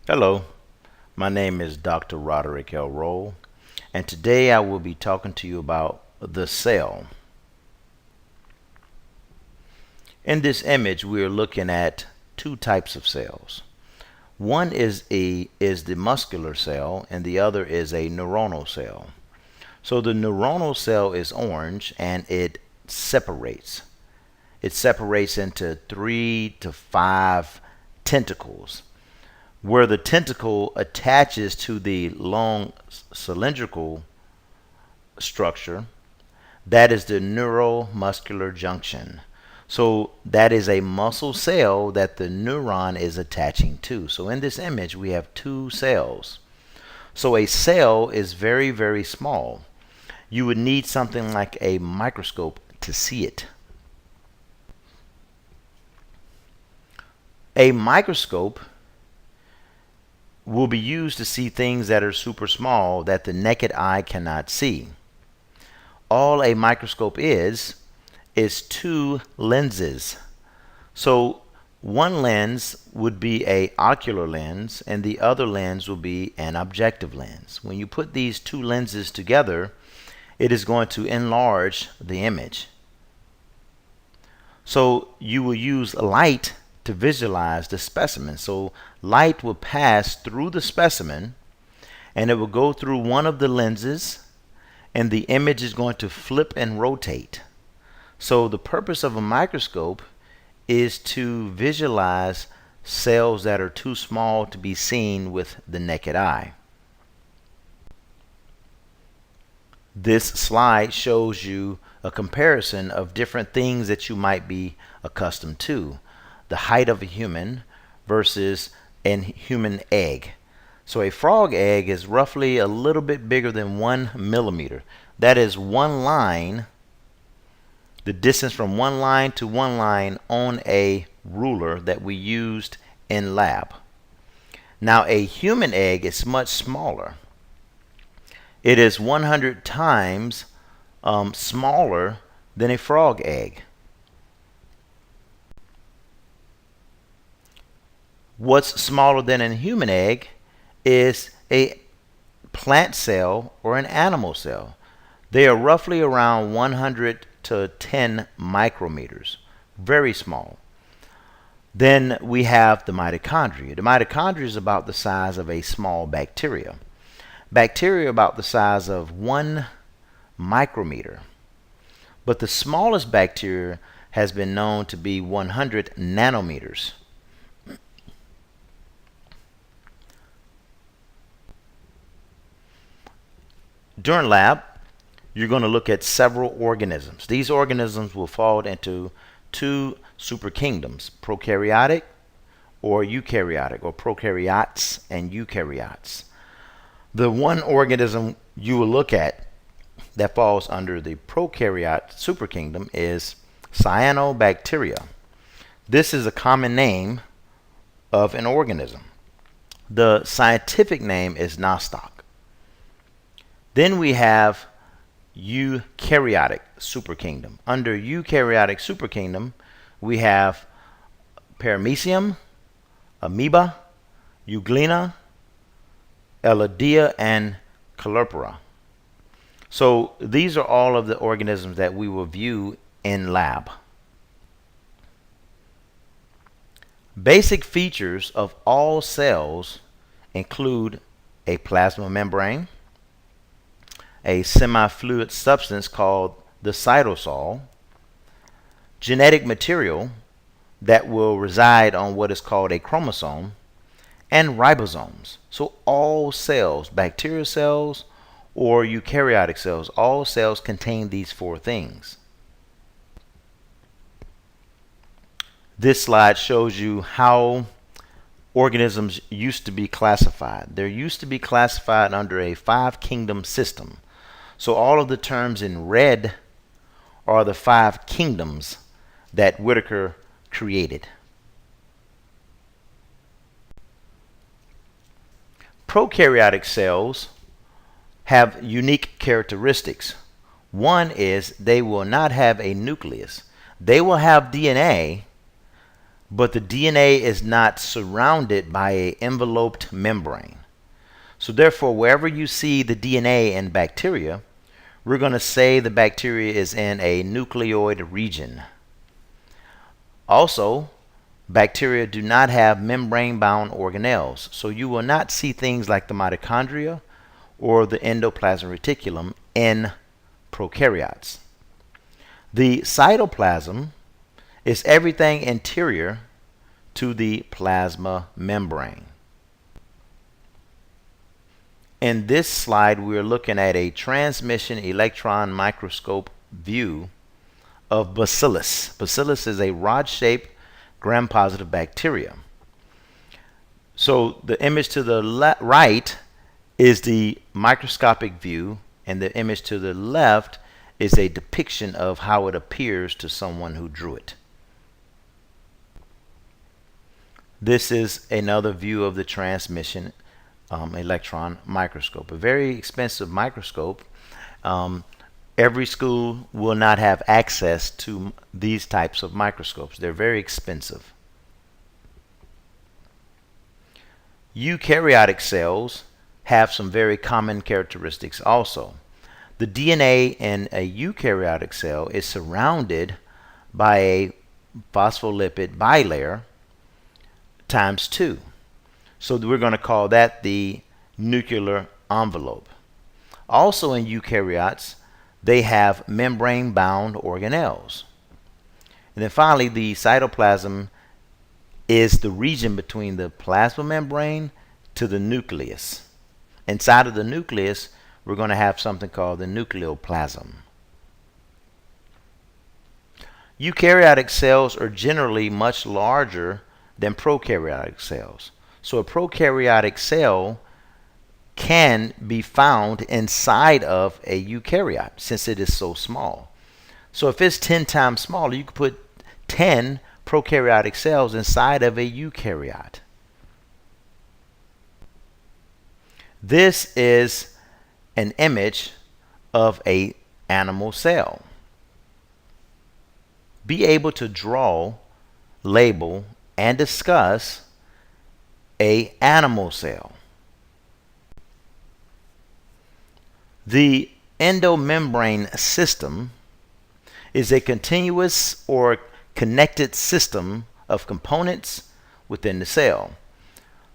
Hello, my name is Dr. Roderick L. Roll, and today I will be talking to you about the cell. In this image, we are looking at two types of cells. One is the muscular cell, and the other is a neuronal cell. So the neuronal cell is orange, and it separates. It separates into 3 to 5 tentacles, where the tentacle attaches to the long cylindrical structure. That is the neuromuscular junction. So that is a muscle cell that the neuron is attaching to. So in this image, we have two cells. So a cell is very, very small. You would need something like a microscope to see it. A microscope will be used to see things that are super small that the naked eye cannot see. All a microscope is two lenses. So one lens would be an ocular lens, and the other lens will be an objective lens. When you put these two lenses together, it is going to enlarge the image. So you will use light to visualize the specimen. So light will pass through the specimen, and it will go through one of the lenses, and the image is going to flip and rotate. So the purpose of a microscope is to visualize cells that are too small to be seen with the naked eye. This slide shows you a comparison of different things that you might be accustomed to. The height of a human versus a human egg. So a frog egg is roughly a little bit bigger than 1 millimeter. That is one line, the distance from one line to one line on a ruler that we used in lab. Now a human egg is much smaller. It is 100 times smaller than a frog egg. What's smaller than a human egg is a plant cell or an animal cell. They are roughly around 100 to 10 micrometers, very small. Then we have the mitochondria. The mitochondria is about the size of a small bacteria. Bacteria are about the size of 1 micrometer. But the smallest bacteria has been known to be 100 nanometers. During lab, you're going to look at several organisms. These organisms will fall into two superkingdoms, prokaryotic or eukaryotic, or prokaryotes and eukaryotes. The one organism you will look at that falls under the prokaryote superkingdom is cyanobacteria. This is a common name of an organism. The scientific name is nostoc. Then we have eukaryotic superkingdom. Under eukaryotic superkingdom, we have paramecium, amoeba, euglena, elodea, and caulerpara. So these are all of the organisms that we will view in lab. Basic features of all cells include a plasma membrane, a semifluid substance called the cytosol, genetic material that will reside on what is called a chromosome, and ribosomes. So all cells, bacterial cells or eukaryotic cells, all cells contain these four things. This slide shows you how organisms used to be classified. They used to be classified under a 5-kingdom system. So all of the terms in red are the 5 kingdoms that Whitaker created. Prokaryotic cells have unique characteristics. One is they will not have a nucleus. They will have DNA, but the DNA is not surrounded by an enveloped membrane. So therefore, wherever you see the DNA in bacteria, we're going to say the bacteria is in a nucleoid region. Also, bacteria do not have membrane-bound organelles, so you will not see things like the mitochondria or the endoplasmic reticulum in prokaryotes. The cytoplasm is everything interior to the plasma membrane. In this slide, we're looking at a transmission electron microscope view of bacillus. Bacillus is a rod-shaped gram-positive bacteria. So the image to the right is the microscopic view, and the image to the left is a depiction of how it appears to someone who drew it. This is another view of the transmission electron microscope, a very expensive microscope. Every school will not have access to these types of microscopes. They're very expensive. Eukaryotic cells have some very common characteristics also. The DNA in a eukaryotic cell is surrounded by a phospholipid bilayer times 2. So we're going to call that the nuclear envelope. Also in eukaryotes, they have membrane-bound organelles. And then finally, the cytoplasm is the region between the plasma membrane to the nucleus. Inside of the nucleus, we're going to have something called the nucleoplasm. Eukaryotic cells are generally much larger than prokaryotic cells. So a prokaryotic cell can be found inside of a eukaryote since it is so small. So if it's 10 times smaller, you could put 10 prokaryotic cells inside of a eukaryote. This is an image of an animal cell. Be able to draw, label, and discuss an animal cell. The endomembrane system is a continuous or connected system of components within the cell.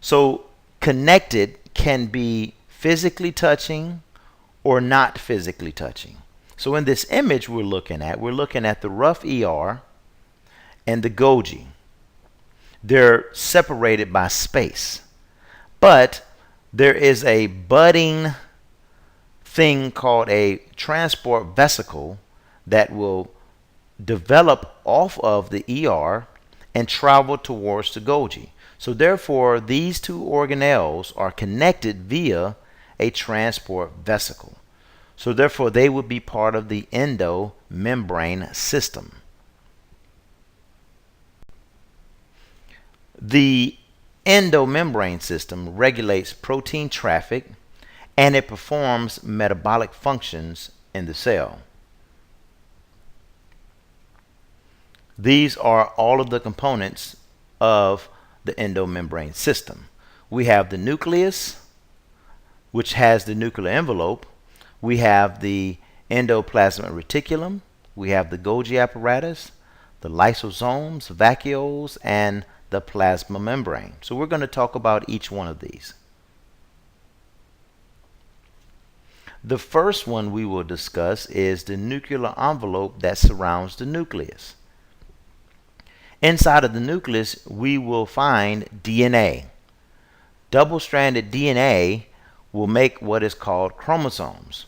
So connected can be physically touching or not physically touching. So in this image we're looking at the rough ER and the Golgi. They're separated by space, but there is a budding thing called a transport vesicle that will develop off of the ER and travel towards the Golgi. So therefore, these two organelles are connected via a transport vesicle. So therefore, they would be part of the endomembrane system. The endomembrane system regulates protein traffic and it performs metabolic functions in the cell. These are all of the components of the endomembrane system. We have the nucleus, which has the nuclear envelope. We have the endoplasmic reticulum. We have the Golgi apparatus, the lysosomes, vacuoles, and the plasma membrane. So we're going to talk about each one of these. The first one we will discuss is the nuclear envelope that surrounds the nucleus. Inside of the nucleus, we will find DNA. Double-stranded DNA will make what is called chromosomes.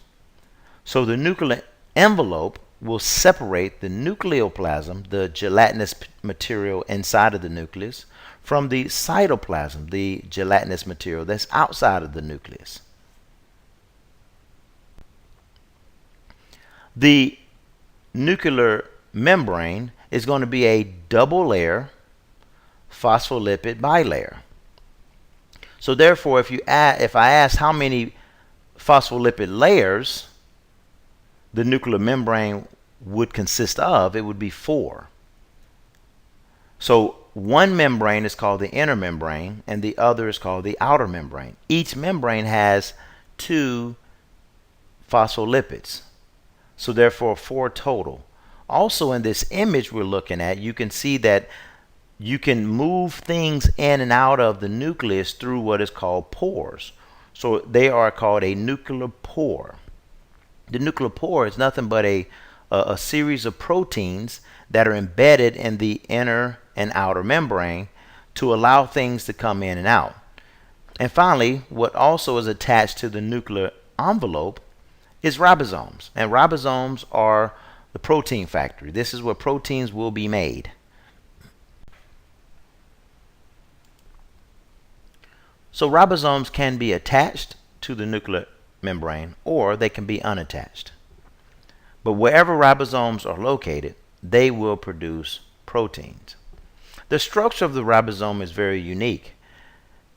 So the nuclear envelope will separate the nucleoplasm, the gelatinous material inside of the nucleus, from the cytoplasm, the gelatinous material that's outside of the nucleus. The nuclear membrane is going to be a double layer phospholipid bilayer. So therefore, if I ask how many phospholipid layers the nuclear membrane would consist of, it would be 4. So one membrane is called the inner membrane and the other is called the outer membrane. Each membrane has 2 phospholipids, so therefore 4 total. Also in this image we're looking at, you can see that you can move things in and out of the nucleus through what is called pores. So they are called a nuclear pore. The nuclear pore is nothing but a series of proteins that are embedded in the inner and outer membrane to allow things to come in and out. And finally, what also is attached to the nuclear envelope is ribosomes. And ribosomes are the protein factory. This is where proteins will be made. So ribosomes can be attached to the nuclear membrane or they can be unattached. But wherever ribosomes are located, they will produce proteins. The structure of the ribosome is very unique.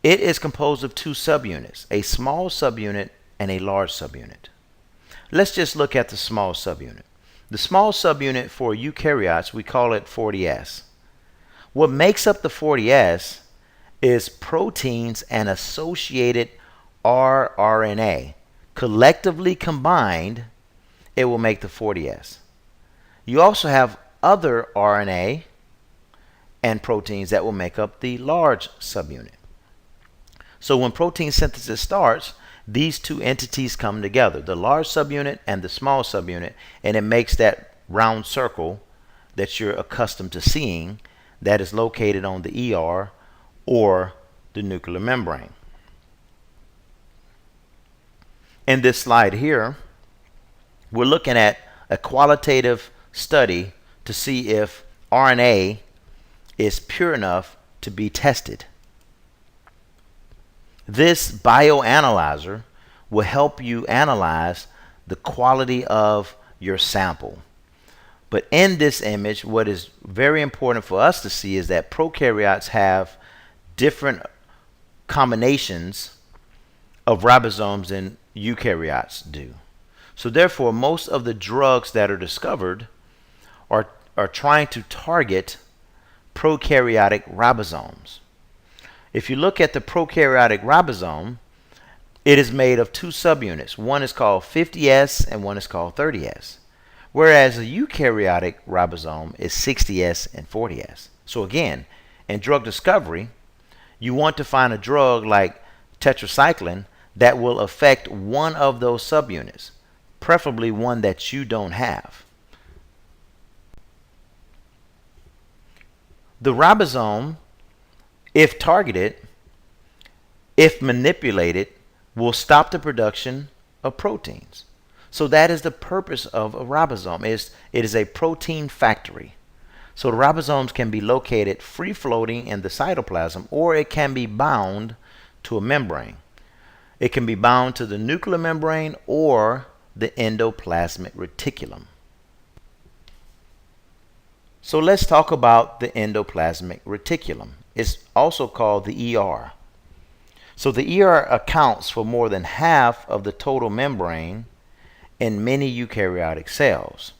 It is composed of 2 subunits, a small subunit and a large subunit. Let's just look at the small subunit. The small subunit for eukaryotes, we call it 40S. What makes up the 40S is proteins and associated rRNA. Collectively combined, it will make the 40S. You also have other RNA and proteins that will make up the large subunit. So when protein synthesis starts, these 2 entities come together, the large subunit and the small subunit, and it makes that round circle that you're accustomed to seeing that is located on the ER or the nuclear membrane. In this slide here, we're looking at a qualitative study to see if RNA is pure enough to be tested. This bioanalyzer will help you analyze the quality of your sample. But in this image, what is very important for us to see is that prokaryotes have different combinations of ribosomes than eukaryotes do. So therefore, most of the drugs that are discovered are trying to target prokaryotic ribosomes. If you look at the prokaryotic ribosome, it is made of 2 subunits. One is called 50S and one is called 30S. Whereas a eukaryotic ribosome is 60S and 40S. So again, in drug discovery, you want to find a drug like tetracycline that will affect one of those subunits, preferably one that you don't have. The ribosome, if targeted, if manipulated, will stop the production of proteins. So that is the purpose of a ribosome. It is a protein factory. So the ribosomes can be located free-floating in the cytoplasm, or it can be bound to a membrane. It can be bound to the nuclear membrane or the endoplasmic reticulum. So let's talk about the endoplasmic reticulum. It's also called the ER. So the ER accounts for more than half of the total membrane in many eukaryotic cells.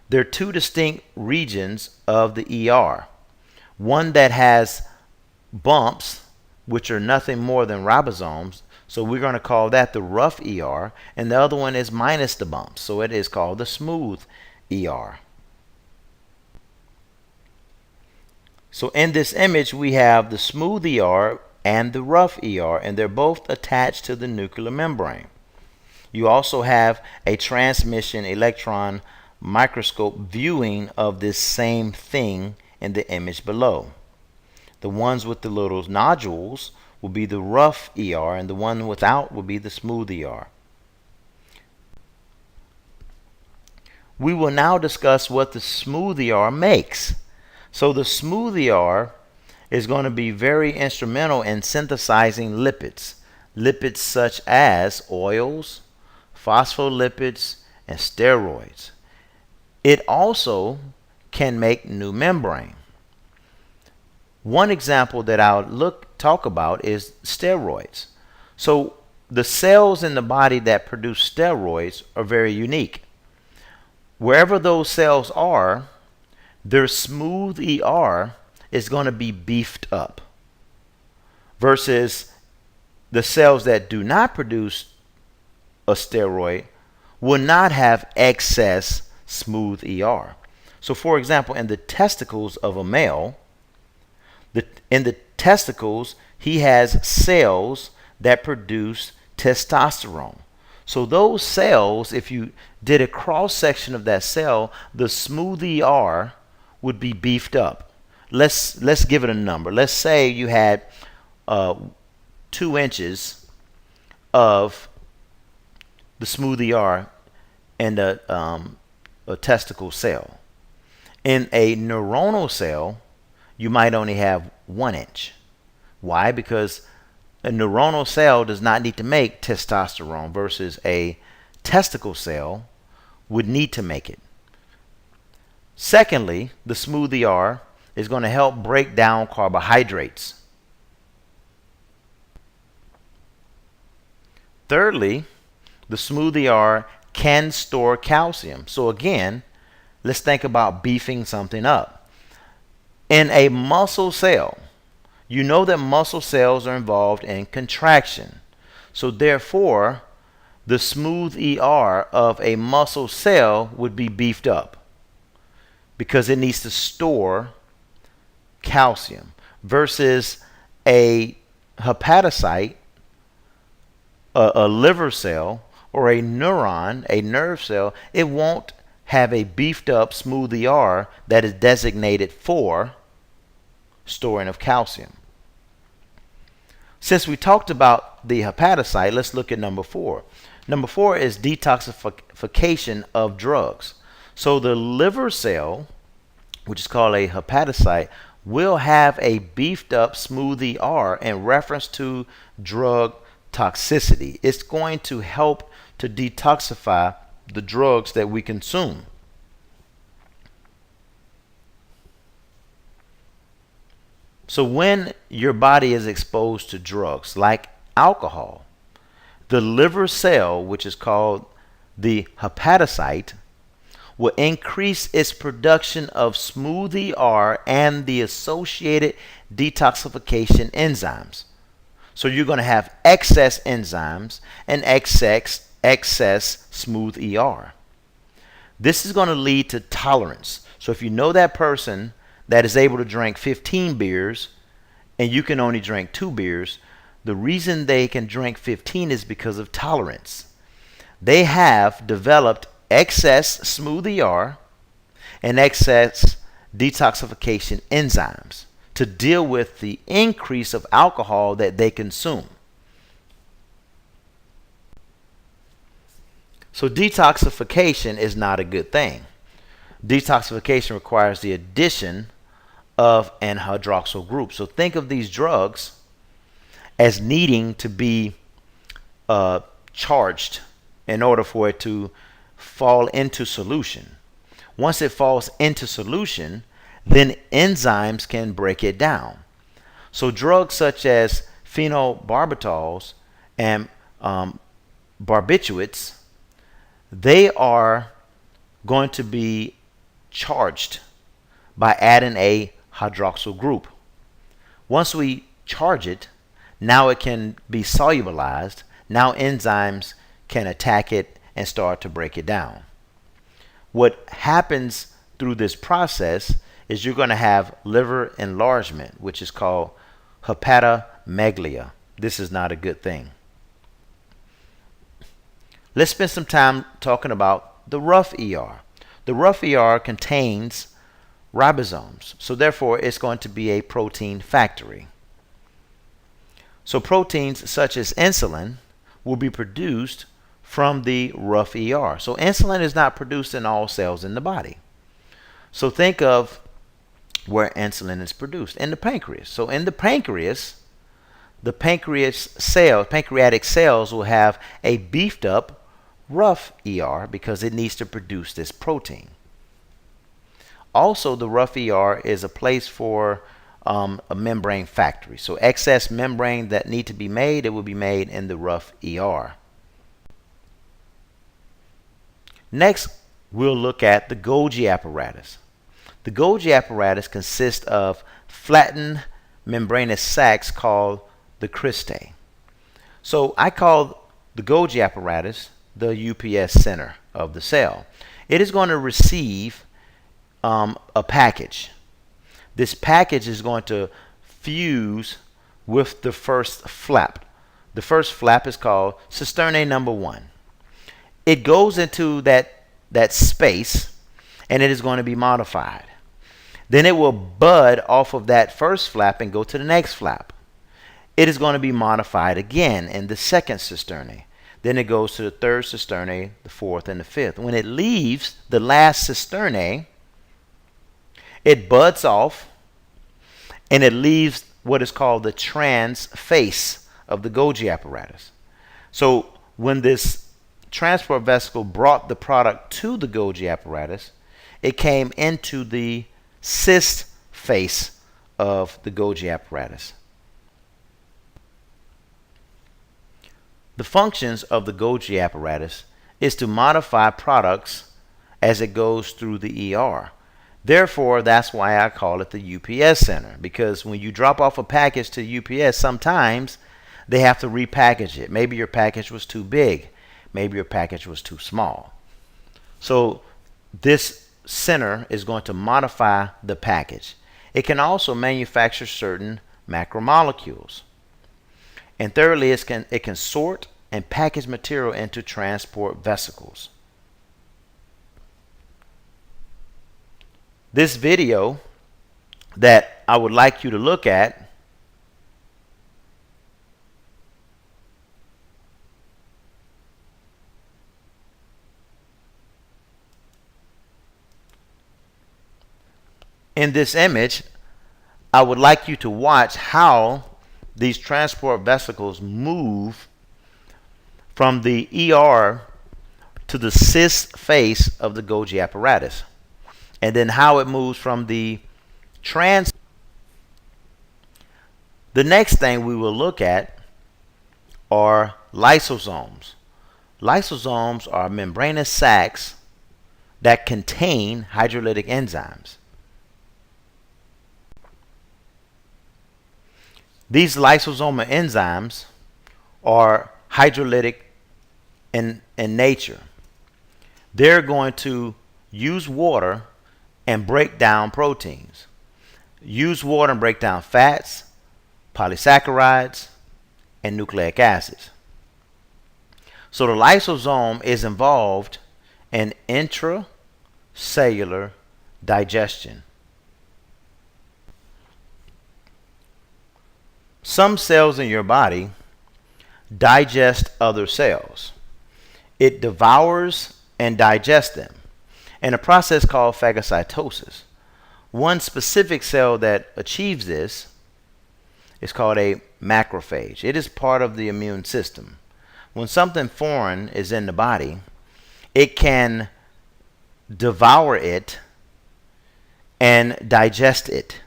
There are 2 distinct regions of the ER. One that has bumps, which are nothing more than ribosomes, so we're going to call that the rough ER, and the other one is minus the bumps, so it is called the smooth ER. So in this image we have the smooth ER and the rough ER, and they're both attached to the nuclear membrane. You also have a transmission electron microscope viewing of this same thing in the image below. The ones with the little nodules will be the rough ER, and the one without will be the smooth ER. We will now discuss what the smooth ER makes. So the smooth ER is going to be very instrumental in synthesizing lipids. Lipids such as oils, phospholipids, and steroids. It also can make new membrane. One example that I'll talk about is steroids. So the cells in the body that produce steroids are very unique. Wherever those cells are, their smooth ER is going to be beefed up versus the cells that do not produce a steroid will not have excess smooth ER. So for example, in the testicles of a male, in the testicles, he has cells that produce testosterone. So those cells, if you did a cross section of that cell, the smooth ER would be beefed up. Let's give it a number. Let's say you had 2 inches of the smooth ER in a testicle cell. In a neuronal cell, you might only have 1 inch. Why? Because a neuronal cell does not need to make testosterone versus a testicle cell would need to make it. Secondly, the smooth ER is going to help break down carbohydrates. Thirdly, the smooth ER can store calcium. So again, let's think about beefing something up. In a muscle cell, you know that muscle cells are involved in contraction. So therefore, the smooth ER of a muscle cell would be beefed up because it needs to store calcium versus a hepatocyte, a liver cell, or a neuron, a nerve cell. It won't have a beefed up smooth ER that is designated for storing of calcium. Since we talked about the hepatocyte, let's look at number 4. Number 4 is detoxification of drugs. So the liver cell, which is called a hepatocyte, will have a beefed up smooth ER in reference to drug toxicity. It's going to help to detoxify the drugs that we consume. So when your body is exposed to drugs like alcohol, the liver cell, which is called the hepatocyte, will increase its production of smooth ER and the associated detoxification enzymes. So you're going to have excess enzymes and excess smooth ER. This is going to lead to tolerance. So if you know that person that is able to drink 15 beers and you can only drink 2 beers, the reason they can drink 15 is because of tolerance. They have developed excess smooth ER and excess detoxification enzymes to deal with the increase of alcohol that they consume. So detoxification is not a good thing. Detoxification requires the addition of an hydroxyl group. So think of these drugs as needing to be charged in order for it to fall into solution. Once it falls into solution, then enzymes can break it down. So drugs such as phenobarbital and barbiturates, they are going to be charged by adding a hydroxyl group. Once we charge it, now it can be solubilized. Now enzymes can attack it and start to break it down. What happens through this process is you're going to have liver enlargement, which is called hepatomegaly. This is not a good thing. Let's spend some time talking about the rough ER. The rough ER contains ribosomes, so therefore it's going to be a protein factory. So proteins such as insulin will be produced from the rough ER. So insulin is not produced in all cells in the body. So think of where insulin is produced in the pancreas. So in the pancreas, the pancreatic cells will have a beefed up rough ER because it needs to produce this protein. Also, the rough ER is a place for a membrane factory. So excess membrane that need to be made, it will be made in the rough ER. Next, we'll look at the Golgi apparatus. The Golgi apparatus consists of flattened membranous sacs called the cristae. So I call the Golgi apparatus the UPS center of the cell. It is going to receive a package. This package is going to fuse with the first flap. The first flap is called cisternae number 1. It goes into that space, and it is going to be modified. Then it will bud off of that first flap and go to the next flap. It is going to be modified again in the second cisternae. Then it goes to the third cisternae, the fourth, and the fifth. When it leaves the last cisternae, it buds off, and it leaves what is called the trans face of the Golgi apparatus. So when this transport vesicle brought the product to the Golgi apparatus, it came into the cis face of the Golgi apparatus. The functions of the Golgi apparatus is to modify products as it goes through the ER. Therefore, that's why I call it the UPS center, because when you drop off a package to UPS, sometimes they have to repackage it. Maybe your package was too big. Maybe your package was too small. So this center is going to modify the package. It can also manufacture certain macromolecules. And thirdly, it can sort and package material into transport vesicles. This video that I would like you to look at in this image, I would like you to watch how these transport vesicles move from the ER to the cis face of the Golgi apparatus, and then how it moves from the trans. The next thing we will look at are lysosomes. Lysosomes are membranous sacs that contain hydrolytic enzymes. These lysosomal enzymes are hydrolytic in nature. They're going to use water and break down proteins. Use water and break down fats, polysaccharides, and nucleic acids. So the lysosome is involved in intracellular digestion. Some cells in your body digest other cells. It devours and digests them in a process called phagocytosis. One specific cell that achieves this is called a macrophage. It is part of the immune system. When something foreign is in the body, it can devour it and digest it.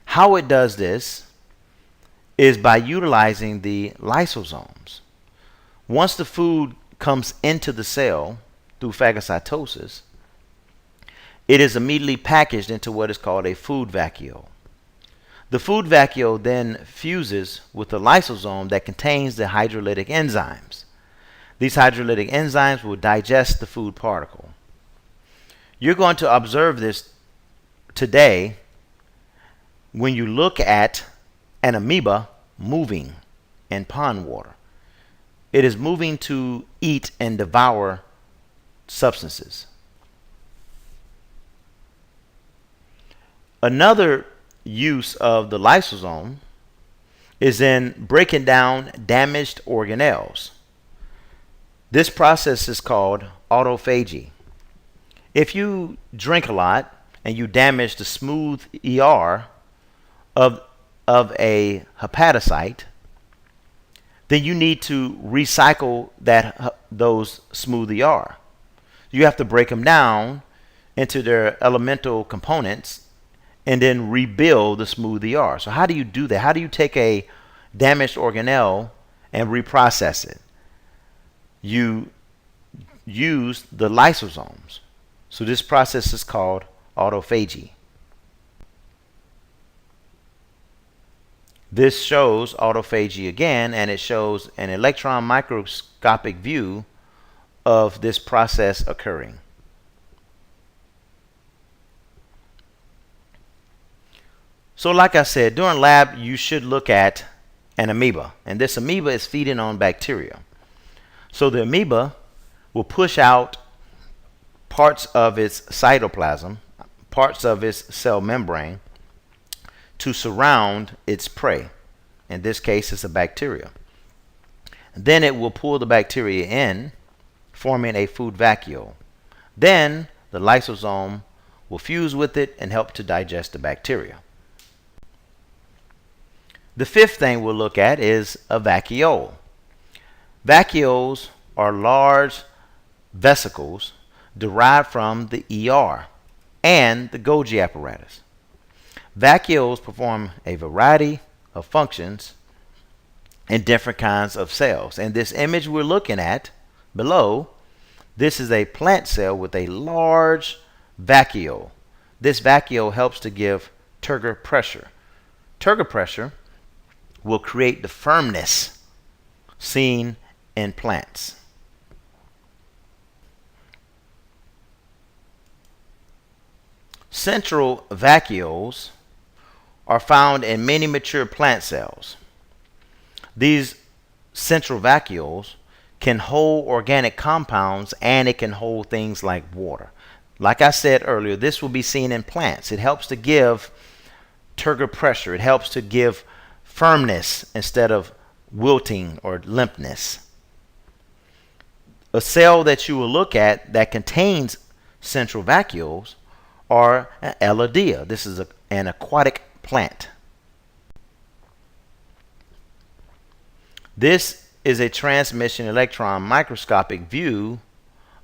How it does this is by utilizing the lysosomes. Once the food comes into the cell through phagocytosis, it is immediately packaged into what is called a food vacuole. The food vacuole then fuses with the lysosome that contains the hydrolytic enzymes. These hydrolytic enzymes will digest the food particle. You're going to observe this today when you look at an amoeba moving in pond water. It is moving to eat and devour substances. Another use of the lysosome is in breaking down damaged organelles. This process is called autophagy. If you drink a lot and you damage the smooth ER of a hepatocyte, then you need to recycle those smooth ER. You have to break them down into their elemental components and then rebuild the smooth ER. So how do you do that? How do you take a damaged organelle and reprocess it? You use the lysosomes. So this process is called autophagy. This shows autophagy again, and it shows an electron microscopic view of this process occurring. So like I said, during lab, you should look at an amoeba, and this amoeba is feeding on bacteria. So the amoeba will push out parts of its cytoplasm, parts of its cell membrane, to surround its prey. In this case, it's a bacteria. And then it will pull the bacteria in, forming a food vacuole. Then the lysosome will fuse with it and help to digest the bacteria. The fifth thing we'll look at is a vacuole. Vacuoles are large vesicles derived from the ER and the Golgi apparatus. Vacuoles perform a variety of functions in different kinds of cells. And this image we're looking at below, this is a plant cell with a large vacuole. This vacuole helps to give turgor pressure. Turgor pressure will create the firmness seen in plants. Central vacuoles are found in many mature plant cells. These central vacuoles can hold organic compounds, and it can hold things like water. Like I said earlier, this will be seen in plants. It helps to give turgor pressure. It helps to give firmness instead of wilting or limpness. A cell that you will look at that contains central vacuoles are an Elodea. This is an aquatic plant. This is a transmission electron microscopic view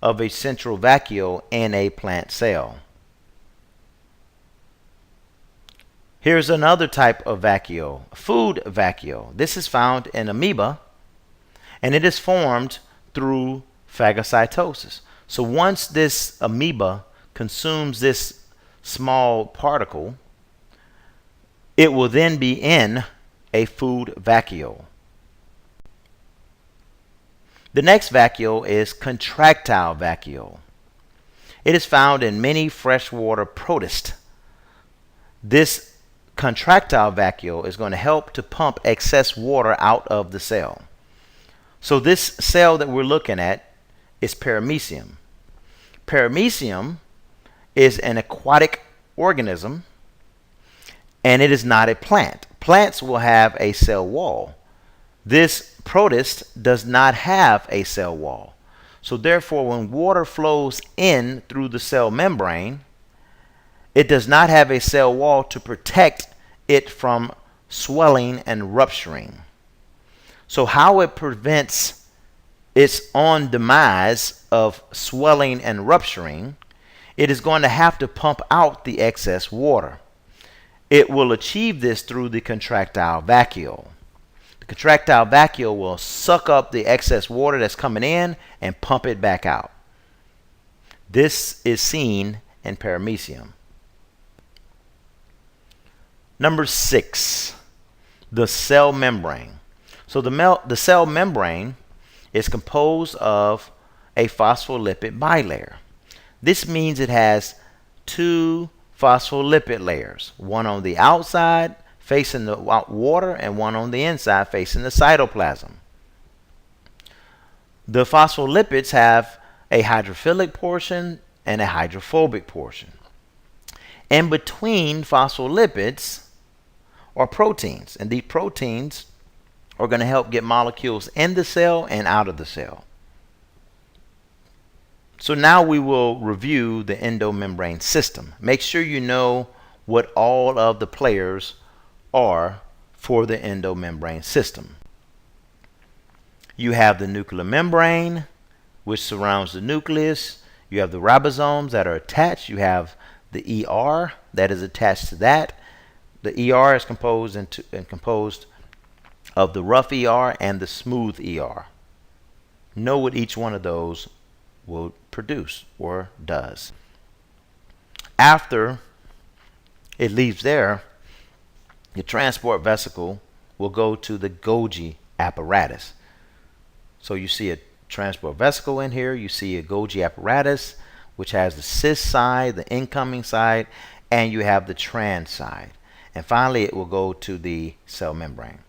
of a central vacuole in a plant cell. Here's another type of vacuole, food vacuole. This is found in amoeba, and it is formed through phagocytosis. So once this amoeba consumes this small particle, it will then be in a food vacuole. The next vacuole is contractile vacuole. It is found in many freshwater protists. This contractile vacuole is going to help to pump excess water out of the cell. So this cell that we're looking at is paramecium. Paramecium is an aquatic organism, and it is not a plant. Plants will have a cell wall. This protist does not have a cell wall. So therefore, when water flows in through the cell membrane, it does not have a cell wall to protect it from swelling and rupturing. So how it prevents its own demise of swelling and rupturing, it is going to have to pump out the excess water. It will achieve this through the contractile vacuole. The contractile vacuole will suck up the excess water that's coming in and pump it back out. This is seen in paramecium. Number 6, the cell membrane. So the cell membrane is composed of a phospholipid bilayer. This means it has 2 phospholipid layers, one on the outside facing the water and one on the inside facing the cytoplasm. The phospholipids have a hydrophilic portion and a hydrophobic portion. In between phospholipids are proteins, and these proteins are going to help get molecules in the cell and out of the cell. So now we will review the endomembrane system. Make sure you know what all of the players are for the endomembrane system. You have the nuclear membrane, which surrounds the nucleus. You have the ribosomes that are attached. You have the ER that is attached to that. The ER is composed of the rough ER and the smooth ER. Know what each one of those will produce or does. After it leaves there, the transport vesicle will go to the Golgi apparatus. So you see a transport vesicle in here. You see a Golgi apparatus, which has the cis side, the incoming side, and you have the trans side. And finally, it will go to the cell membrane.